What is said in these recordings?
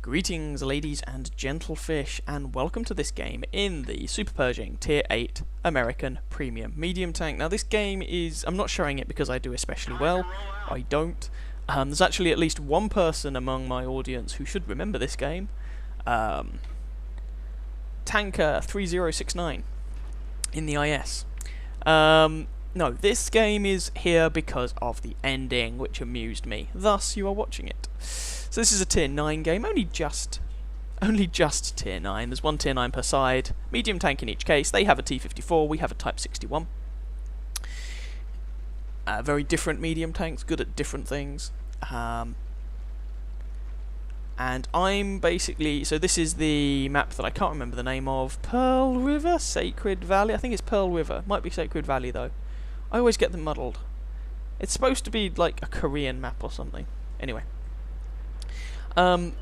Greetings ladies and gentlefish, and welcome to this game in the Super Pershing Tier 8 American Premium Medium Tank. Now this game is, I'm not showing it because I do especially well, I don't. There's actually at least one person among my audience who should remember this game. Tanker 3069 in the IS. No, this game is here because of the ending, which amused me. Thus, you are watching it. So this is a Tier 9 game, only just Tier 9. There's one Tier 9 per side. Medium tank in each case. They have a T-54, we have a Type 61. Very different medium tanks, good at different things. And I'm basically... So this is the map that I can't remember the name of. Pearl River? Sacred Valley? I think it's Pearl River. Might be Sacred Valley, though. I always get them muddled. It's supposed to be like a Korean map or something. Anyway. I'm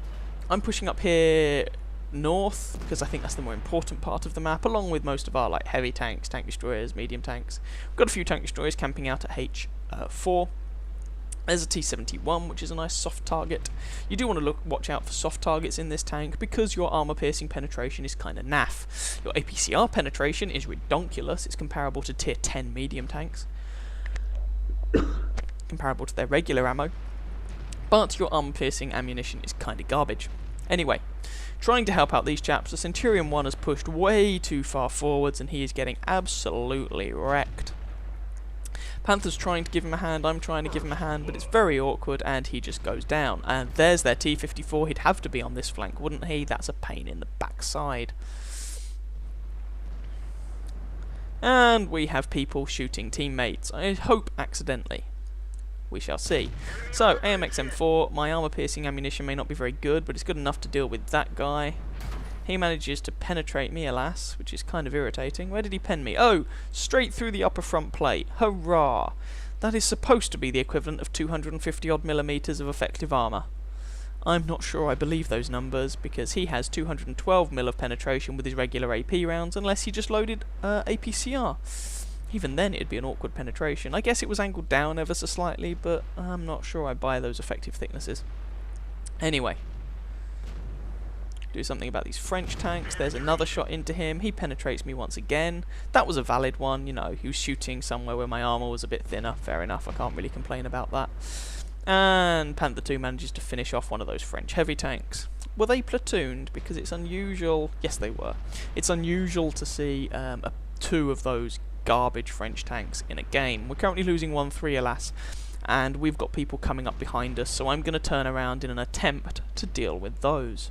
pushing up here north because I think that's the more important part of the map, along with most of our like heavy tanks, tank destroyers, medium tanks. We've got a few tank destroyers camping out at H4. There's a T-71, which is a nice soft target. You do want to watch out for soft targets in this tank because your armor-piercing penetration is kind of naff. Your APCR penetration is redonkulous. It's comparable to Tier 10 medium tanks. Comparable to their regular ammo. But your armor-piercing ammunition is kind of garbage. Anyway, trying to help out these chaps, the Centurion 1 has pushed way too far forwards and he is getting absolutely wrecked. Panther's trying to give him a hand, I'm trying to give him a hand, but it's very awkward and he just goes down. And there's their T-54, he'd have to be on this flank, wouldn't he? That's a pain in the backside. And we have people shooting teammates, I hope accidentally. We shall see. So, AMX M4, my armor-piercing ammunition may not be very good, but it's good enough to deal with that guy. He manages to penetrate me, alas, which is kind of irritating. Where did he pen me? Oh, straight through the upper front plate. Hurrah! That is supposed to be the equivalent of 250-odd millimeters of effective armor. I'm not sure I believe those numbers, because he has 212 mil of penetration with his regular AP rounds, unless he just loaded APCR. Even then it'd be an awkward penetration. I guess it was angled down ever so slightly, but I'm not sure I buy those effective thicknesses. Anyway. Do something about these French tanks. There's another shot into him. He penetrates me once again. That was a valid one, you know. He was shooting somewhere where my armor was a bit thinner. Fair enough, I can't really complain about that. And Panther 2 manages to finish off one of those French heavy tanks. Were they platooned? Because it's unusual... Yes, they were. It's unusual to see two of those garbage French tanks in a game. We're currently losing 1-3, alas, and we've got people coming up behind us, so I'm going to turn around in an attempt to deal with those.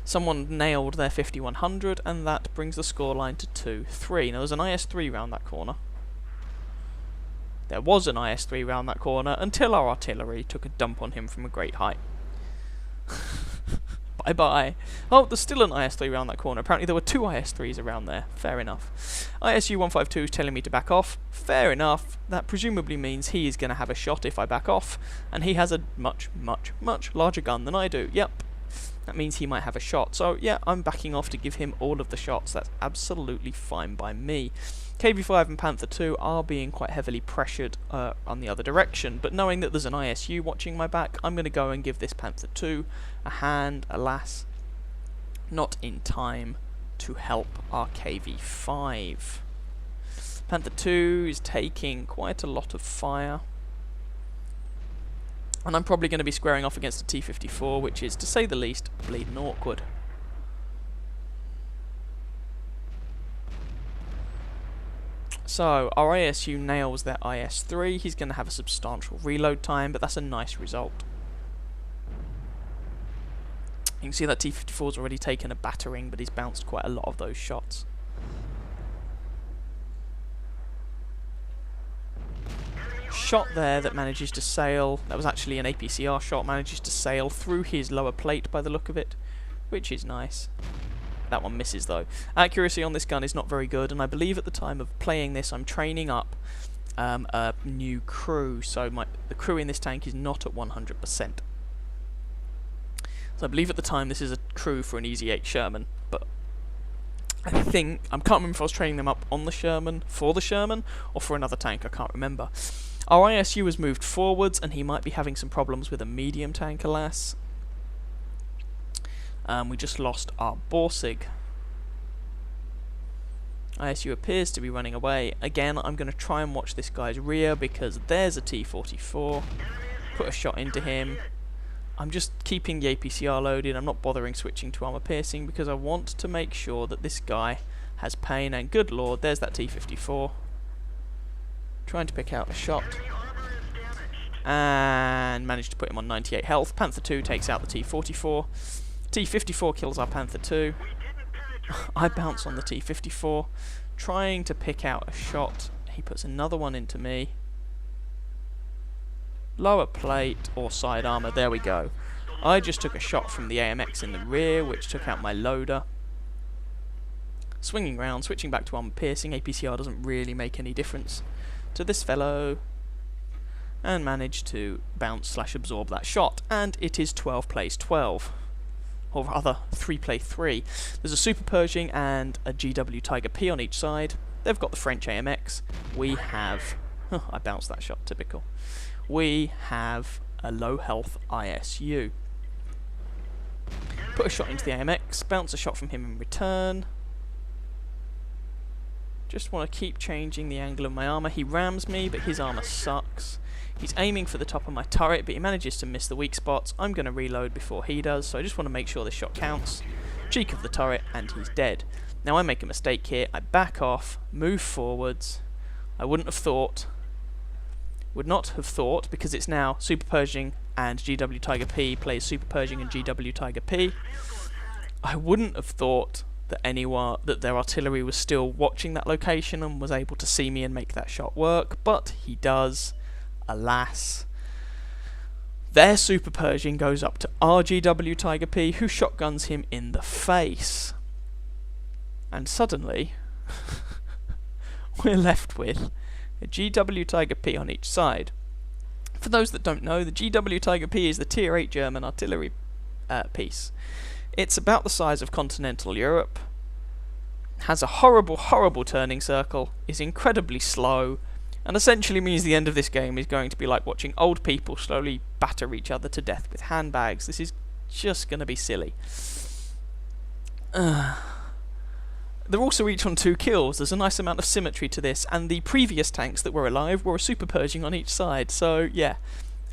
Someone nailed their 5100, and that brings the scoreline to 2-3. Now there's an IS-3 round that corner. There was an IS-3 round that corner until our artillery took a dump on him from a great height. Bye-bye. Oh, there's still an IS-3 around that corner. Apparently there were two IS-3s around there. Fair enough. ISU-152 is telling me to back off. Fair enough. That presumably means he is going to have a shot if I back off. And he has a much, much, much larger gun than I do. Yep. That means he might have a shot. So, yeah, I'm backing off to give him all of the shots. That's absolutely fine by me. KV-5 and Panther 2 are being quite heavily pressured on the other direction, but knowing that there's an ISU watching my back, I'm going to go and give this Panther 2 a hand, alas, not in time to help our KV-5. Panther 2 is taking quite a lot of fire, and I'm probably going to be squaring off against a T-54, which is, to say the least, bleeding awkward. So, our ISU nails their IS-3. He's going to have a substantial reload time, but that's a nice result. You can see that T-54's already taken a battering, but he's bounced quite a lot of those shots. Shot there that manages to sail. That was actually an APCR shot, manages to sail through his lower plate by the look of it, which is nice. That one misses though. Accuracy on this gun is not very good, and I believe at the time of playing this I'm training up a new crew, so the crew in this tank is not at 100%. So I believe at the time this is a crew for an Easy 8 Sherman, but I can't remember if I was training them up on the Sherman, for the Sherman, or for another tank, I can't remember. Our ISU has moved forwards, and he might be having some problems with a medium tank, alas. We just lost our Borsig. ISU appears to be running away. Again, I'm going to try and watch this guy's rear because there's a T-44. Put a shot into him. I'm just keeping the APCR loaded. I'm not bothering switching to armor piercing because I want to make sure that this guy has pain. And good lord, there's that T-54. Trying to pick out a shot. And managed to put him on 98 health. Panther 2 takes out the T-44. T-54 kills our Panther 2. I bounce on the T-54, trying to pick out a shot. He puts another one into me. Lower plate or side armor, there we go. I just took a shot from the AMX in the rear, which took out my loader. Swinging round, switching back to armor piercing. APCR doesn't really make any difference to this fellow. And managed to bounce/absorb that shot. And it is 12 plays 12. Or rather, 3 play 3. There's a Super Pershing and a GW Tiger P on each side. They've got the French AMX. We have... I bounced that shot, typical. We have a low health ISU. Put a shot into the AMX, bounce a shot from him in return. Just want to keep changing the angle of my armour. He rams me, but his armour sucks. He's aiming for the top of my turret, but he manages to miss the weak spots. I'm going to reload before he does, so I just want to make sure this shot counts. Cheek of the turret, and he's dead. Now I make a mistake here. I back off, move forwards. I would not have thought, because it's now Super Pershing and GW Tiger P plays Super Pershing and GW Tiger P. I wouldn't have thought that their artillery was still watching that location and was able to see me and make that shot work, but he does. Alas, their Super Pershing goes up to our GW Tiger P, who shotguns him in the face. And suddenly, we're left with a GW Tiger P on each side. For those that don't know, the GW Tiger P is the Tier 8 German artillery piece. It's about the size of continental Europe, has a horrible, horrible turning circle, is incredibly slow, and essentially means the end of this game is going to be like watching old people slowly batter each other to death with handbags. This is just going to be silly. They're also each on 2 kills. There's a nice amount of symmetry to this, and the previous tanks that were alive were a Super Pershing on each side, so yeah,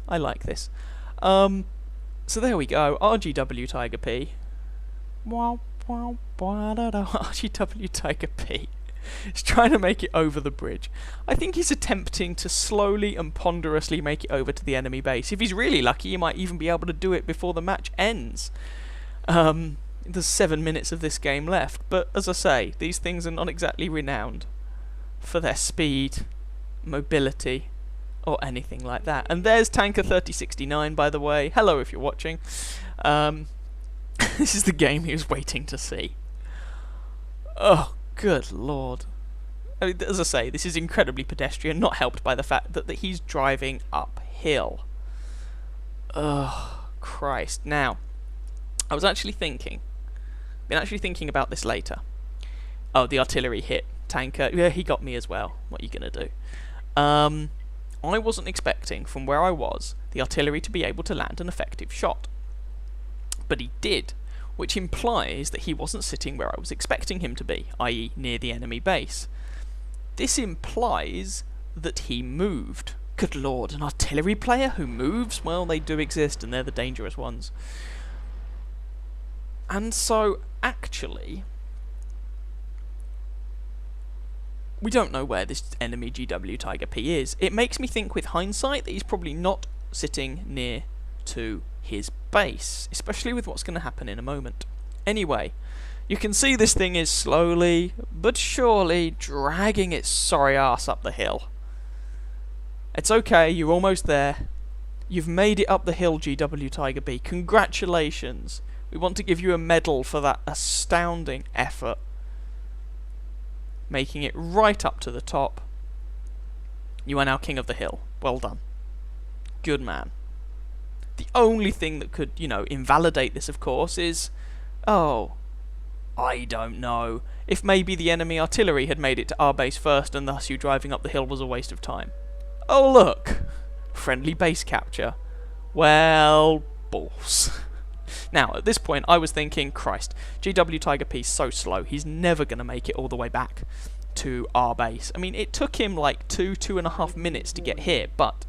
I like this. So there we go, RGW Tiger P. RGW Tiger P. He's trying to make it over the bridge. I think he's attempting to slowly and ponderously make it over to the enemy base. If he's really lucky, he might even be able to do it before the match ends. There's 7 minutes of this game left, but as I say, these things are not exactly renowned for their speed, mobility, or anything like that. And there's Tanker 3069, by the way. Hello if you're watching. This is the game he was waiting to see. Oh, good lord. I mean, as I say, this is incredibly pedestrian, not helped by the fact that he's driving uphill. Oh, Christ. Now, I was actually thinking, about this later. Oh, the artillery hit Tanker. Yeah, he got me as well. What are you going to do? I wasn't expecting, from where I was, the artillery to be able to land an effective shot. But he did, which implies that he wasn't sitting where I was expecting him to be, i.e. near the enemy base. This implies that he moved. Good lord, an artillery player who moves? Well, they do exist, and they're the dangerous ones. And so, actually, we don't know where this enemy GW Tiger P is. It makes me think with hindsight that he's probably not sitting near to his base, especially with what's going to happen in a moment. Anyway, you can see this thing is slowly but surely dragging its sorry ass up the hill. It's okay, you're almost there. You've made it up the hill, GW Tiger B. Congratulations. We want to give you a medal for that astounding effort. Making it right up to the top. You are now king of the hill. Well done. Good man. The only thing that could, invalidate this, of course, is... Oh, I don't know. If maybe the enemy artillery had made it to our base first and thus you driving up the hill was a waste of time. Oh, look! Friendly base capture. Well, balls. Now, at this point, I was thinking, Christ, GW Tiger P's so slow, he's never going to make it all the way back to our base. I mean, it took him like 2.5 minutes to get here, but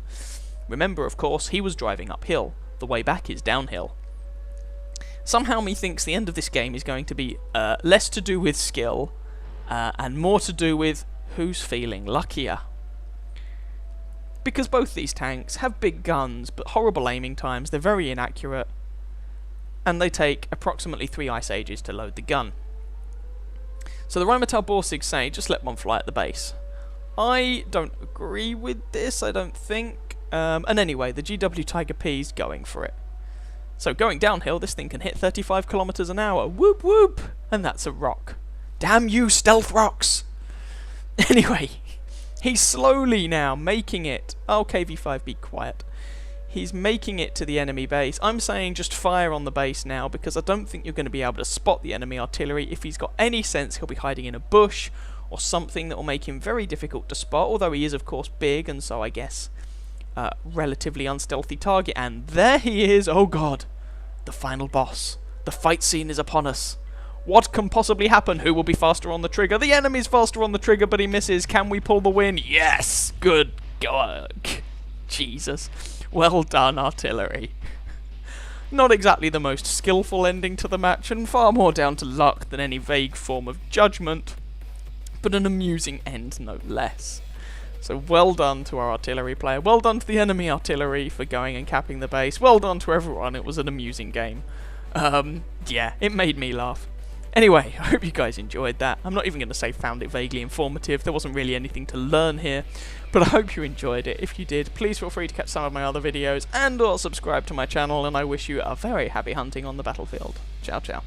remember, of course, he was driving uphill. The way back is downhill. Somehow methinks the end of this game is going to be less to do with skill and more to do with who's feeling luckier. Because both these tanks have big guns, but horrible aiming times, they're very inaccurate, and they take approximately 3 ice ages to load the gun. So the Rheinmetall Borsig say, just let one fly at the base. I don't agree with this, I don't think. And anyway, the GW Tiger P's going for it. So going downhill, this thing can hit 35 kilometers an hour. Whoop whoop! And that's a rock. Damn you, stealth rocks! Anyway, he's slowly now making it. Oh, KV5, be quiet. He's making it to the enemy base. I'm saying just fire on the base now, because I don't think you're going to be able to spot the enemy artillery. If he's got any sense, he'll be hiding in a bush or something that will make him very difficult to spot, although he is, of course, big, and so I guess relatively unstealthy target. And there he is! Oh god! The final boss. The fight scene is upon us. What can possibly happen? Who will be faster on the trigger? The enemy's faster on the trigger, but he misses. Can we pull the win? Yes! Good God. Jesus. Well done, artillery. Not exactly the most skillful ending to the match, and far more down to luck than any vague form of judgment, but an amusing end no less. So well done to our artillery player, well done to the enemy artillery for going and capping the base, well done to everyone, it was an amusing game. Yeah, it made me laugh. Anyway, I hope you guys enjoyed that. I'm not even going to say found it vaguely informative, there wasn't really anything to learn here, but I hope you enjoyed it. If you did, please feel free to catch some of my other videos and or subscribe to my channel, and I wish you a very happy hunting on the battlefield. Ciao ciao.